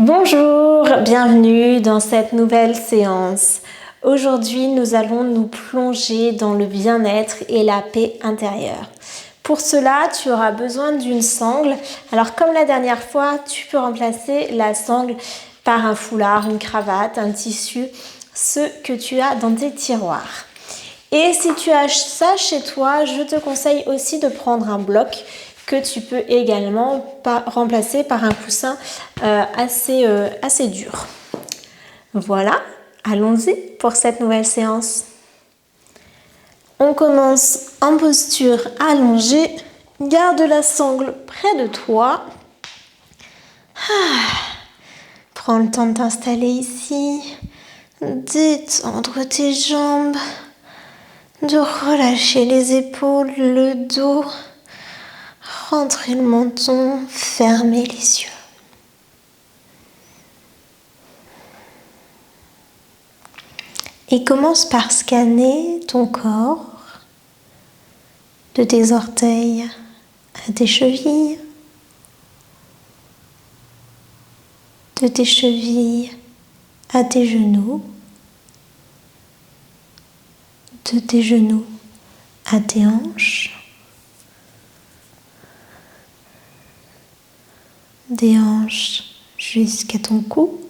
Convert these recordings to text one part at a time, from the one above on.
Bonjour, bienvenue dans cette nouvelle séance. Aujourd'hui, nous allons nous plonger dans le bien-être et la paix intérieure. Pour cela, tu auras besoin d'une sangle. Alors, comme la dernière fois, tu peux remplacer la sangle par un foulard, une cravate, un tissu, ce que tu as dans tes tiroirs. Et si tu as ça chez toi, je te conseille aussi de prendre un bloc que tu peux également remplacer par un coussin assez dur. Voilà, allons-y pour cette nouvelle séance. On commence en posture allongée. Garde la sangle près de toi. Prends le temps de t'installer ici. Détendre tes jambes. De relâcher les épaules, le dos. Rentrer le menton, fermer les yeux. Et commence par scanner ton corps, de tes orteils à tes chevilles, de tes chevilles à tes genoux, de tes genoux à tes hanches, des hanches jusqu'à ton cou,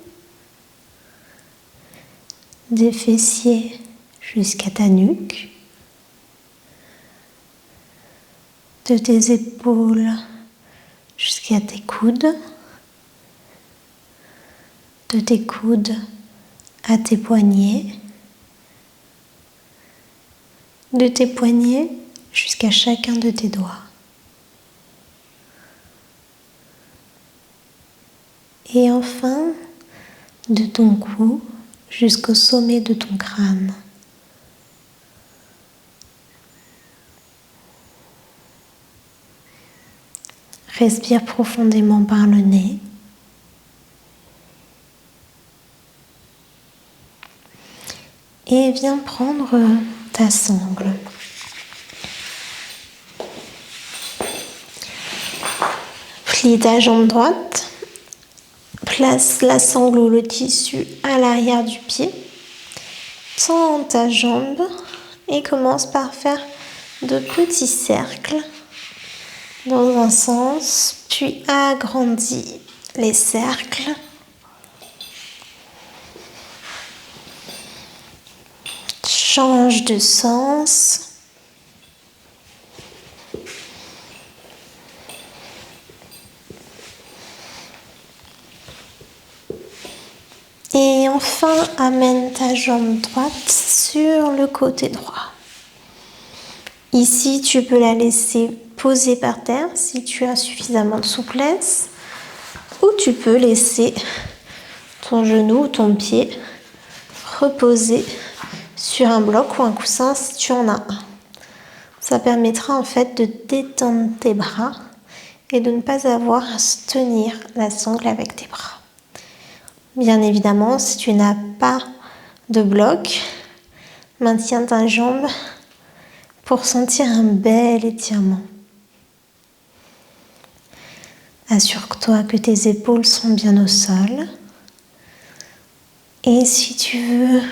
des fessiers jusqu'à ta nuque, de tes épaules jusqu'à tes coudes, de tes coudes à tes poignets, de tes poignets jusqu'à chacun de tes doigts. Et enfin, de ton cou jusqu'au sommet de ton crâne. Respire profondément par le nez. Et viens prendre ta sangle. Plie ta jambe droite. Place la sangle ou le tissu à l'arrière du pied. Tends ta jambe et commence par faire de petits cercles dans un sens, puis agrandis les cercles. Change de sens. Et enfin, amène ta jambe droite sur le côté droit. Ici, tu peux la laisser poser par terre si tu as suffisamment de souplesse, ou tu peux laisser ton genou ou ton pied reposer sur un bloc ou un coussin si tu en as un. Ça permettra en fait de détendre tes bras et de ne pas avoir à tenir la sangle avec tes bras. Bien évidemment, si tu n'as pas de bloc, maintiens ta jambe pour sentir un bel étirement. Assure-toi que tes épaules sont bien au sol. Et si tu veux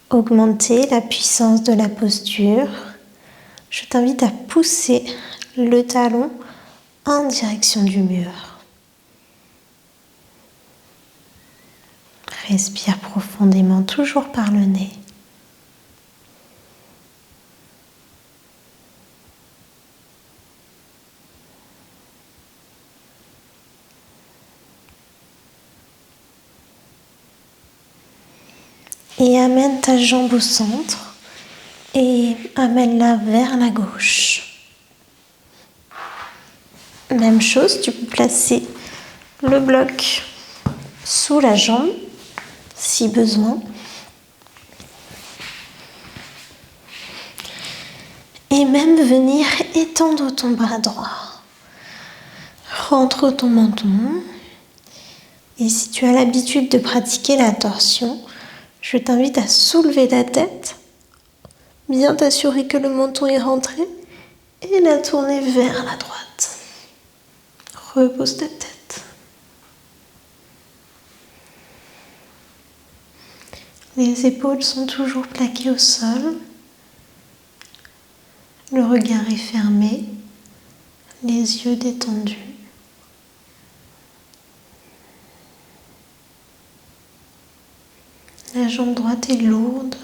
augmenter la puissance de la posture, je t'invite à pousser le talon en direction du mur. Respire profondément, toujours par le nez. Et amène ta jambe au centre et amène-la vers la gauche. Même chose, tu peux placer le bloc sous la jambe si besoin. Et même venir étendre ton bras droit. Rentre ton menton. Et si tu as l'habitude de pratiquer la torsion, je t'invite à soulever la tête, bien t'assurer que le menton est rentré et la tourner vers la droite. Repose ta tête. Les épaules sont toujours plaquées au sol. Le regard est fermé, les yeux détendus. La jambe droite est lourde.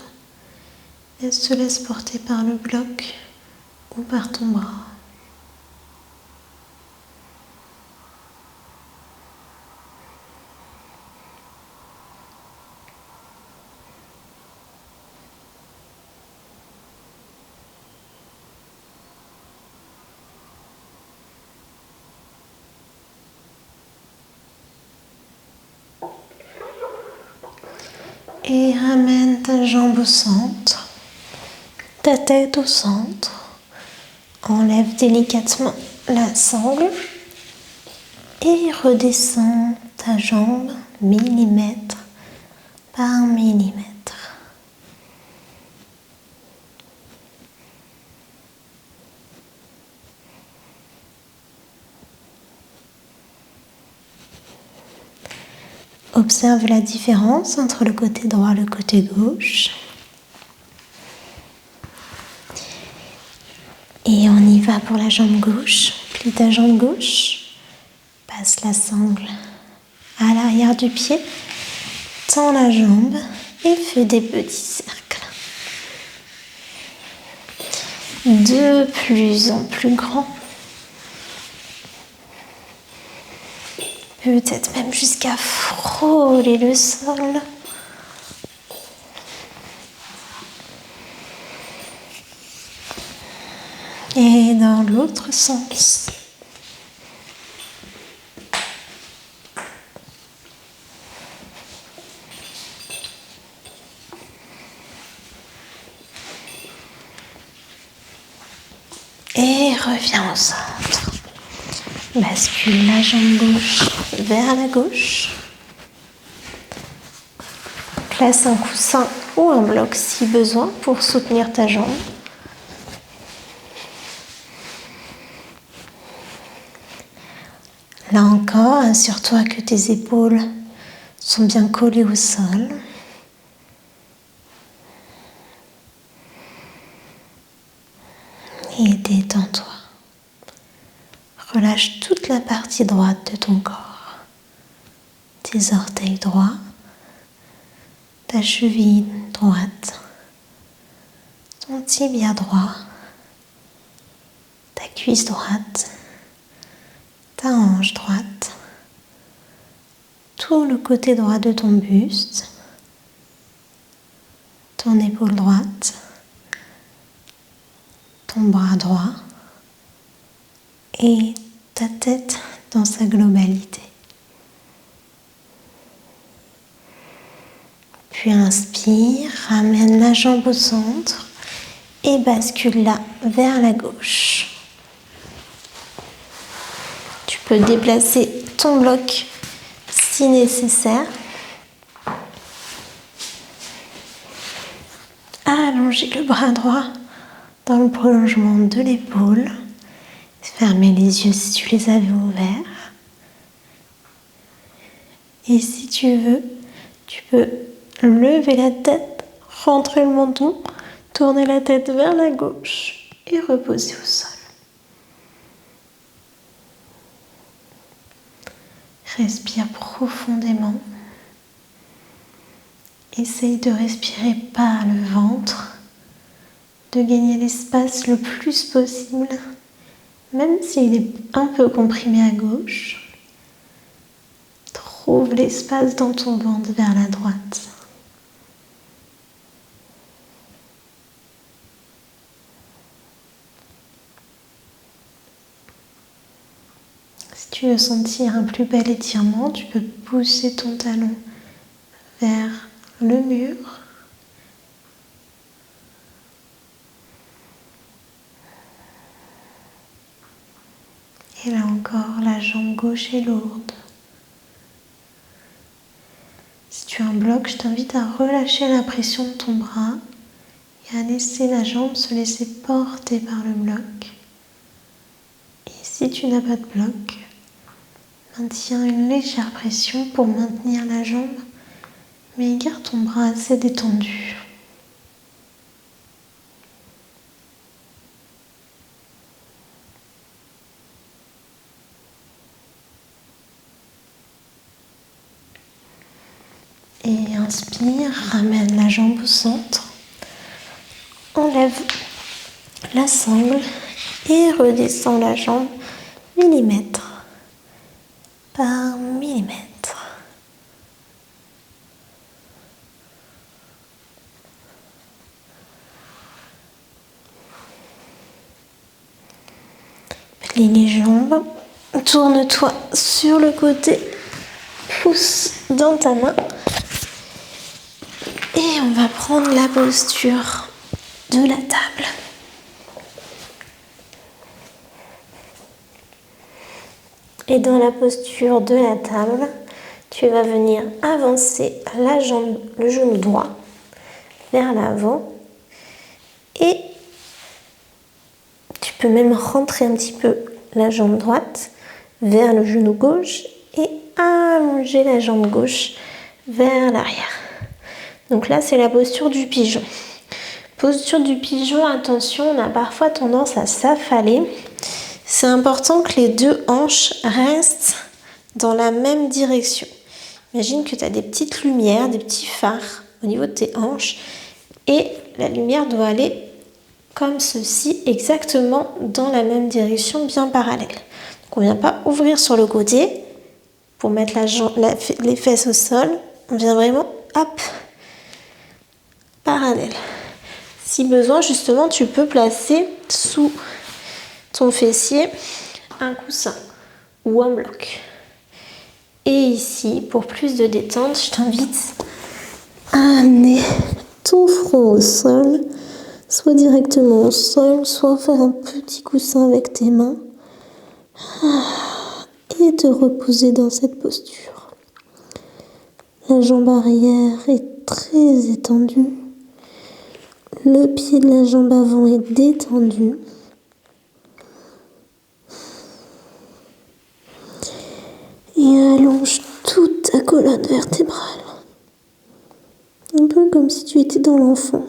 Elle se laisse porter par le bloc ou par ton bras. Et ramène ta jambe au centre, ta tête au centre. Enlève délicatement la sangle et redescends ta jambe millimètre par millimètre. Observe la différence entre le côté droit et le côté gauche. Et on y va pour la jambe gauche. Plie ta jambe gauche. Passe la sangle à l'arrière du pied. Tends la jambe et fais des petits cercles. De plus en plus grand. Peut-être même jusqu'à frôler le sol. Et dans l'autre sens. Et reviens au centre. Bascule la jambe gauche vers la gauche. Place un coussin ou un bloc si besoin pour soutenir ta jambe. Là encore, assure-toi que tes épaules sont bien collées au sol. Et détends-toi. Relâche toute la partie droite de ton corps. Tes orteils droits, ta cheville droite, ton tibia droit, ta cuisse droite, ta hanche droite, tout le côté droit de ton buste, ton épaule droite, ton bras droit et ta tête dans sa globalité. Puis inspire, ramène la jambe au centre et bascule-la vers la gauche. Tu peux déplacer ton bloc si nécessaire. Allonger le bras droit dans le prolongement de l'épaule. Fermer les yeux si tu les avais ouverts. Et si tu veux, tu peux lever la tête, rentrer le menton, tourner la tête vers la gauche et reposer au sol. Respire profondément. Essaye de respirer par le ventre, de gagner l'espace le plus possible, même s'il est un peu comprimé à gauche. Trouve l'espace dans ton ventre vers la droite. Si tu veux sentir un plus bel étirement, tu peux pousser ton talon vers le mur. Et là encore, la jambe gauche est lourde. Si tu as un bloc, je t'invite à relâcher la pression de ton bras et à laisser la jambe se laisser porter par le bloc. Et si tu n'as pas de bloc, maintiens une légère pression pour maintenir la jambe, mais garde ton bras assez détendu. Et inspire, ramène la jambe au centre. Enlève la sangle et redescends la jambe millimètre par millimètre. Plie les jambes, tourne-toi sur le côté, pousse dans ta main et on va prendre la posture de la table. Et dans la posture de la table, tu vas venir avancer la jambe, le genou droit vers l'avant et tu peux même rentrer un petit peu la jambe droite vers le genou gauche et allonger la jambe gauche vers l'arrière. Donc là, c'est la posture du pigeon. Posture du pigeon, attention, on a parfois tendance à s'affaler. C'est important que les deux hanches restent dans la même direction. Imagine que tu as des petites lumières, des petits phares au niveau de tes hanches et la lumière doit aller comme ceci, exactement dans la même direction, bien parallèle. Donc on ne vient pas ouvrir sur le côté pour mettre les fesses au sol. On vient vraiment, hop, parallèle. Si besoin, justement, tu peux placer sous ton fessier un coussin ou un bloc. Et ici, pour plus de détente, je t'invite à amener ton front au sol, soit directement au sol, soit faire un petit coussin avec tes mains et te reposer dans cette posture. La jambe arrière est très étendue. Le pied de la jambe avant est détendu. Et allonge toute ta colonne vertébrale. Un peu comme si tu étais dans l'enfant.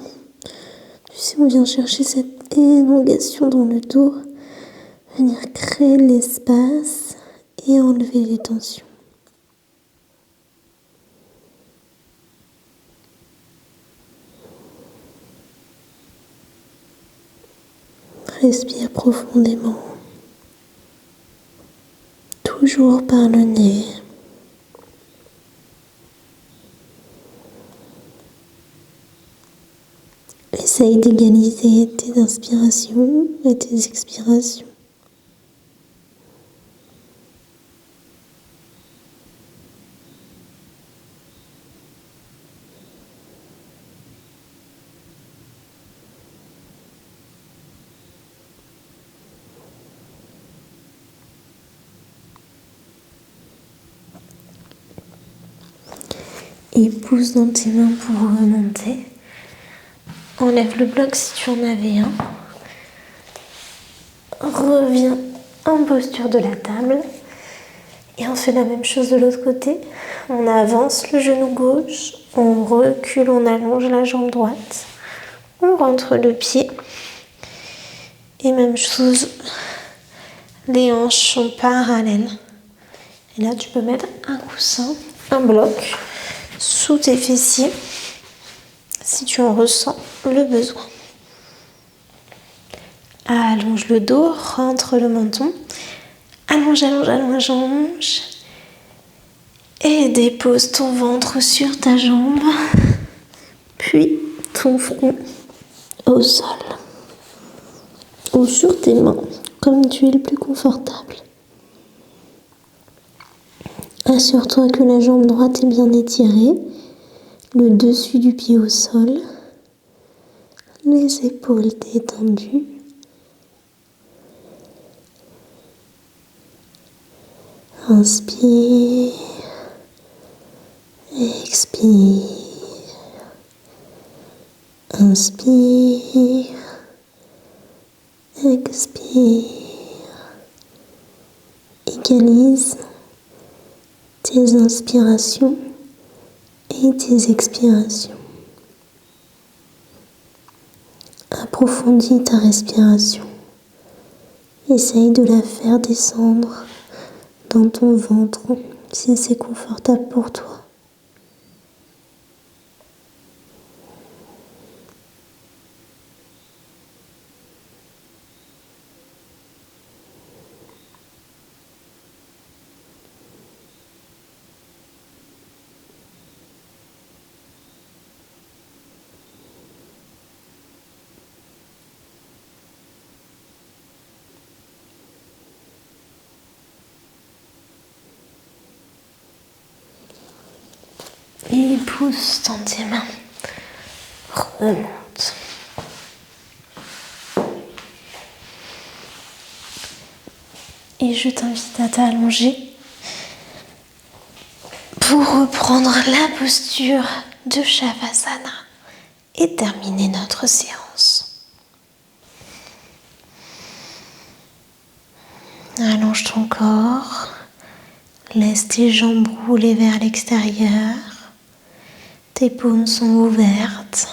Tu sais, on vient chercher cette élongation dans le dos, venir créer l'espace et enlever les tensions. Respire profondément. Toujours par le nez. Essaye d'égaliser tes inspirations et tes expirations. Et pousse dans tes mains pour remonter. Enlève le bloc si tu en avais un. Reviens en posture de la table. Et on fait la même chose de l'autre côté. On avance le genou gauche. On recule, on allonge la jambe droite. On rentre le pied. Et même chose, les hanches sont parallèles. Et là, tu peux mettre un coussin, un bloc sous tes fessiers si tu en ressens le besoin. Allonge le dos, rentre le menton. Allonge, allonge, allonge, allonge. Et dépose ton ventre sur ta jambe. Puis ton front au sol. Ou sur tes mains, comme tu es le plus confortable. Assure-toi que la jambe droite est bien étirée, le dessus du pied au sol, les épaules détendues. Inspire, expire, inspire, expire. Égalise tes inspirations et tes expirations. Approfondis ta respiration. Essaye de la faire descendre dans ton ventre si c'est confortable pour toi. Et pousse dans tes mains. Remonte. Et je t'invite à t'allonger pour reprendre la posture de Shavasana et terminer notre séance. Allonge ton corps. Laisse tes jambes rouler vers l'extérieur. Tes paumes sont ouvertes.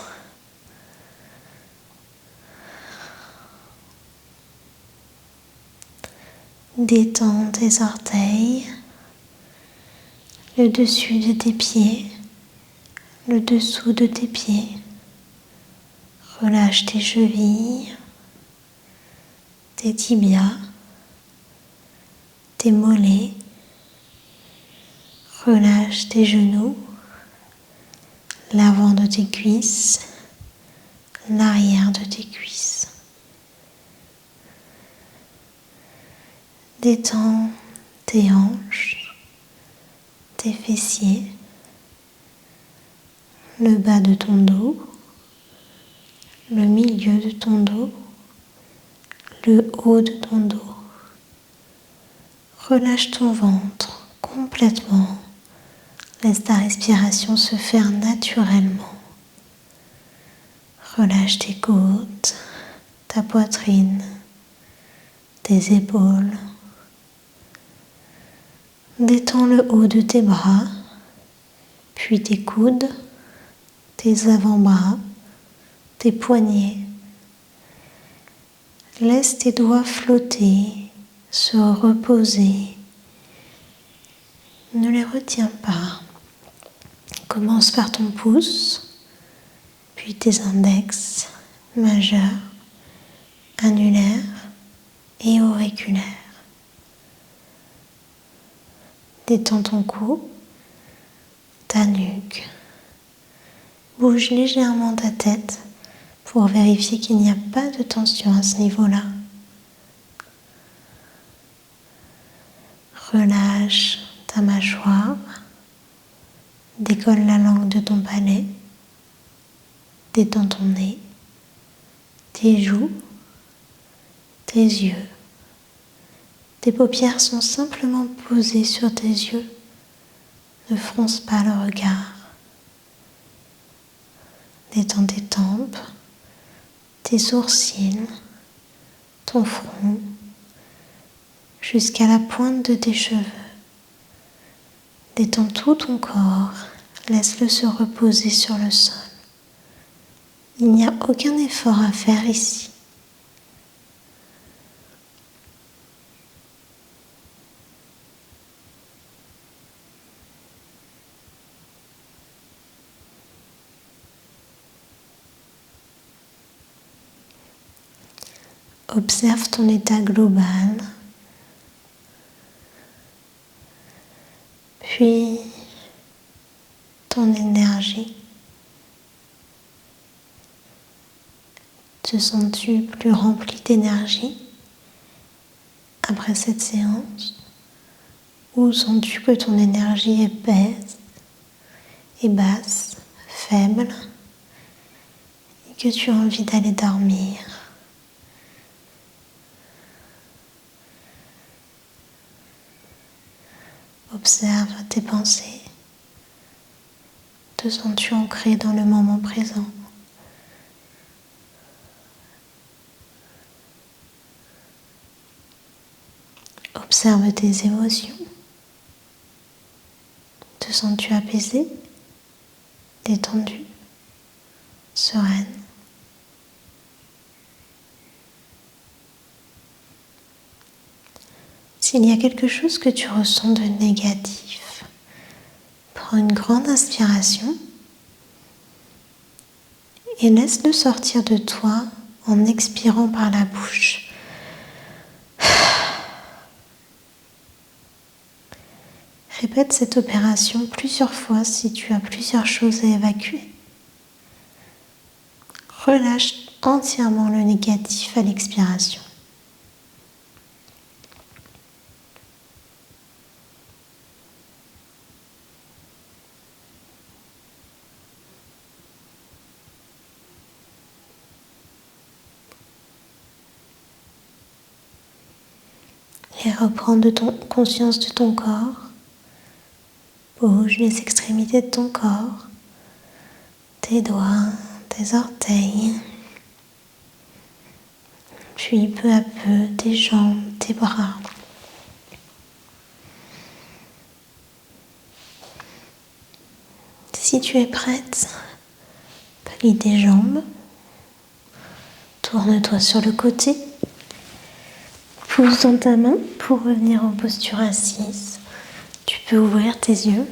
Détends tes orteils, le dessus de tes pieds, le dessous de tes pieds. Relâche tes chevilles, tes tibias, tes mollets. Relâche tes genoux, l'avant de tes cuisses, l'arrière de tes cuisses. Détends tes hanches, tes fessiers, le bas de ton dos, le milieu de ton dos, le haut de ton dos. Relâche ton ventre complètement. Laisse ta respiration se faire naturellement. Relâche tes côtes, ta poitrine, tes épaules. Détends le haut de tes bras, puis tes coudes, tes avant-bras, tes poignets. Laisse tes doigts flotter, se reposer. Ne les retiens pas. Commence par ton pouce, puis tes index, majeurs, annulaires et auriculaires. Détends ton cou, ta nuque. Bouge légèrement ta tête pour vérifier qu'il n'y a pas de tension à ce niveau-là. Relâche ta mâchoire. Décolle la langue de ton palais. Détends ton nez, tes joues, tes yeux. Tes paupières sont simplement posées sur tes yeux. Ne fronce pas le regard. Détends tes tempes, tes sourcils, ton front, jusqu'à la pointe de tes cheveux. Détends tout ton corps, laisse-le se reposer sur le sol. Il n'y a aucun effort à faire ici. Observe ton état global, puis ton énergie. Te sens-tu plus rempli d'énergie après cette séance? Ou sens-tu que ton énergie est basse, faible, et que tu as envie d'aller dormir? Observe tes pensées. Te sens-tu ancré dans le moment présent? Observe tes émotions. Te sens-tu apaisé? détendue, sereine. S'il y a quelque chose que tu ressens de négatif, prends une grande inspiration et laisse-le sortir de toi en expirant par la bouche. Répète cette opération plusieurs fois si tu as plusieurs choses à évacuer. Relâche entièrement le négatif à l'expiration. Et reprends conscience de ton corps. Bouge les extrémités de ton corps, tes doigts, tes orteils, puis peu à peu tes jambes, tes bras. Si tu es prête, plie tes jambes, tourne-toi sur le côté, pose dans ta main pour revenir en posture assise. Tu peux ouvrir tes yeux.